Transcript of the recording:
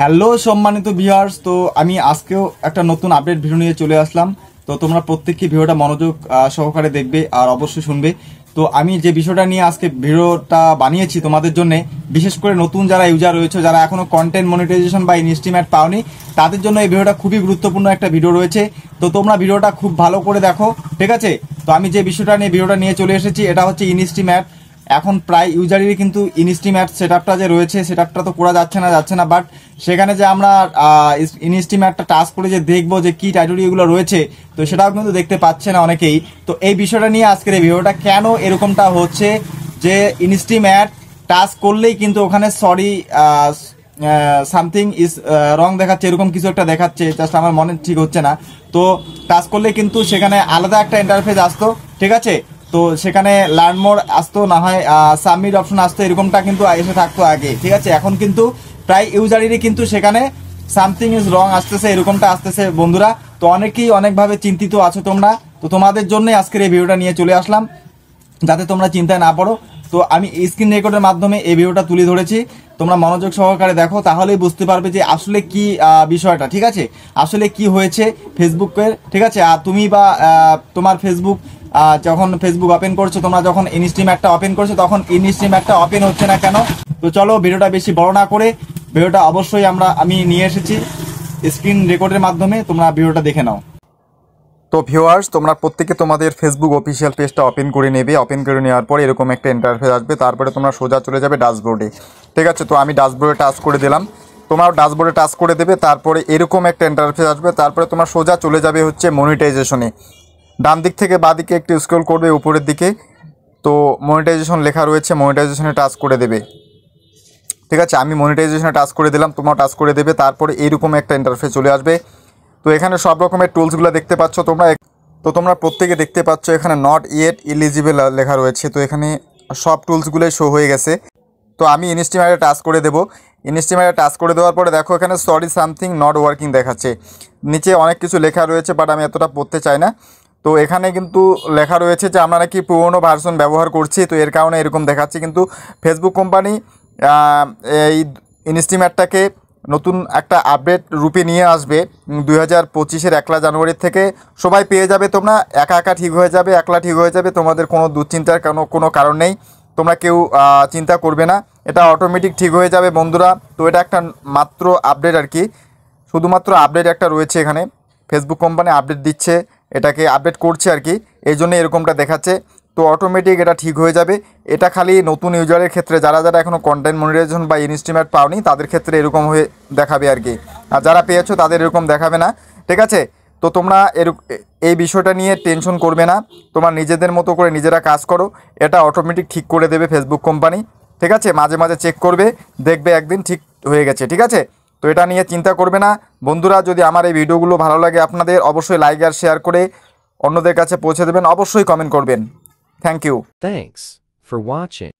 Hello সম্মানিত viewers, তো আমি আজকেও একটা নতুন আপডেট ভিডিও নিয়ে চলে আসলাম। তো তোমরা প্রত্যেককে ভিডিওটা মনোযোগ সহকারে দেখবে আর অবশ্যই শুনবে। তো আমি যে বিষয়টা নিয়ে আজকে ভিডিওটা বানিয়েছি তোমাদের জন্য, বিশেষ করে নতুন যারা ইউজার রয়েছে, যারা এখনো কন্টেন্ট মনিটাইজেশন বা ইনস্টিমেট পাওনি, তাদের জন্য এই ভিডিওটা খুবই গুরুত্বপূর্ণ একটা ভিডিও রয়েছে। তো তোমরা ভিডিওটা খুব ভালো করে দেখো, ঠিক আছে? তো আমি যে বিষয়টা নিয়ে ভিডিওটা নিয়ে চলে এসেছি, এটা হচ্ছে ইনস্টিমেট। এখন প্রায় ইউজারেরই কিন্তু ইনস্টিমেট সেটআপটা যে রয়েছে, সেটআপটা তো করা যাচ্ছে না, বাট সেখানে যে আমরা ইনস্টিমেটটা টাচ করে যে দেখবো যে কি টাইটোরিয়ালগুলো রয়েছে, তো সেটাও কিন্তু দেখতে পাচ্ছে না অনেকেই। তো এই বিষয়টা নিয়ে আজকের এই ভিডিওটা, কেন এরকমটা হচ্ছে যে ইনস্টিমেট টাচ করলেই কিন্তু ওখানে সরি সামথিং ইজ রং দেখাচ্ছে, এরকম কিছু একটা দেখাচ্ছে, জাস্ট আমার মনে ঠিক হচ্ছে না। তো টাচ করলে কিন্তু সেখানে আলাদা একটা ইন্টারফেস আসতো, ঠিক আছে? তো সেখানে লার্ন মোর আসতো, না হয় সাবমিট অপশন আসতো, এরকমটা কিন্তু এসে থাকতো আগে, ঠিক আছে? এখন কিন্তু প্রায় ইউজারেরই কিন্তু সেখানে সামথিং ইজ রং আসতেছে, এরকমটা আসতেছে বন্ধুরা। তো অনেকেই অনেকভাবে চিন্তিত আছো তোমরা, তো তোমাদের জন্য আজকের এই ভিডিওটা নিয়ে চলে আসলাম, যাতে তোমরা চিন্তায় না পড়ো। তো আমি স্ক্রিন রেকর্ডের মাধ্যমে এই ভিডিওটা তুলে ধরেছি, তোমরা মনোযোগ সহকারে দেখো, তাহলেই বুঝতে পারবে যে আসলে কি বিষয়টা, ঠিক আছে? আসলে কি হয়েছে ফেসবুকের, ঠিক আছে? আর তুমি বা তোমার ফেসবুক যখন ফেসবুক ওপেন করছো, তোমরা যখন ইনস্টিমেটটা ওপেন করছো, তখন ইনস্টিমেটটা ওপেন হচ্ছে না কেন? তো চলো ভিডিওটা বেশি বড় না করে, ভিডিওটা অবশ্যই আমি নিয়ে এসেছি স্ক্রিন রেকর্ডের মাধ্যমে, তোমরা ভিডিওটা দেখে নাও। তো ভিউয়ার্স, তোমরা প্রত্যেকে তোমাদের ফেসবুক অফিসিয়াল পেজটা ওপেন করে নেবে। ওপেন করে নেওয়ার পর এরকম একটা ইন্টারফেস আসবে, তারপরে তোমরা সোজা চলে যাবে ড্যাশবোর্ডে, ঠিক আছে? তো আমি ড্যাশবোর্ডে টাচ করে দিলাম, তোমরাও ড্যাশবোর্ডে টাচ করে দেবে। তারপরে এরকম একটা ইন্টারফেস আসবে, তারপরে তোমরা সোজা চলে যাবে হচ্ছে মনিটাইজেশনে। ডান দিক থেকে বাঁ দিকে একটু স্ক্রল করবে উপরের দিকে, তো মনিটাইজেশন লেখা রয়েছে, মনিটাইজেশনে টাচ করে দেবে, ঠিক আছে? আমি মনিটাইজেশনে টাচ করে দিলাম, তোমরাও টাচ করে দেবে। তারপরে এইরকম একটা ইন্টারফেস চলে আসবে। তো এখানে সব রকমের টুলসগুলো দেখতে পাচ্ছ তোমরা। তো তোমরা প্রত্যেকে দেখতে পাচ্ছ এখানে নট ইয়েট এলিজিবল লেখা রয়েছে, তো এখানে সব টুলসগুলোই শো হয়ে গেছে। তো আমি ইনস্টিমেটে টাচ করে দেবো। ইনস্টিমেটে টাচ করে দেওয়ার পরে দেখো এখানে সরি সামথিং নট ওয়ার্কিং দেখাচ্ছে, নিচে অনেক কিছু লেখা রয়েছে, বাট আমি এতটা পড়তে চাই না। তো এখানে কিন্তু লেখা রয়েছে যে আমরা নাকি পুরনো ভার্সন ব্যবহার করছি, তো এর কারণে এরকম দেখাচ্ছে। কিন্তু ফেসবুক কোম্পানি এই ইনস্টিমেটটাকে নতুন একটা আপডেট রূপে নিয়ে আসবে 2025-এর 1 জানুয়ারি থেকে। সবাই পেয়ে যাবে, তোমরা একা একা ঠিক হয়ে যাবে, একলা ঠিক হয়ে যাবে, তোমাদের কোনো দুশ্চিন্তার কোনো কারণ নেই। তোমরা কেউ চিন্তা করবে না, এটা অটোমেটিক ঠিক হয়ে যাবে বন্ধুরা। তো এটা একটা মাত্র আপডেট আর কি, শুধুমাত্র আপডেট একটা রয়েছে এখানে। ফেসবুক কোম্পানি আপডেট দিচ্ছে, এটাকে আপডেট করছে আর কি, এই জন্য এরকমটা দেখাচ্ছে। তো অটোমেটিক এটা ঠিক হয়ে যাবে। এটা খালি নতুন ইউজারের ক্ষেত্রে, যারা যারা এখনও কন্টেন্ট মনিটাইজেশন বা ইনস্টিমেট পাওনি, তাদের ক্ষেত্রে এরকম হয়ে দেখাবে আর কি। আর যারা পেয়েছো তাদের এরকম দেখাবে না, ঠিক আছে? তো তোমরা এই বিষয়টা নিয়ে টেনশন করবে না, তোমরা নিজেদের মতো করে নিজেরা কাজ করো, এটা অটোমেটিক ঠিক করে দেবে ফেসবুক কোম্পানি, ঠিক আছে? মাঝে মাঝে চেক করবে, দেখবে একদিন ঠিক হয়ে গেছে, ঠিক আছে? তো এটা নিয়ে চিন্তা করবে না বন্ধুরা। যদি আমার এই ভিডিওগুলো ভালো লাগে আপনাদের, অবশ্যই লাইক আর শেয়ার করে অন্যদের কাছে পৌঁছে দেবেন, অবশ্যই কমেন্ট করবেন। Thank you. Thanks for watching.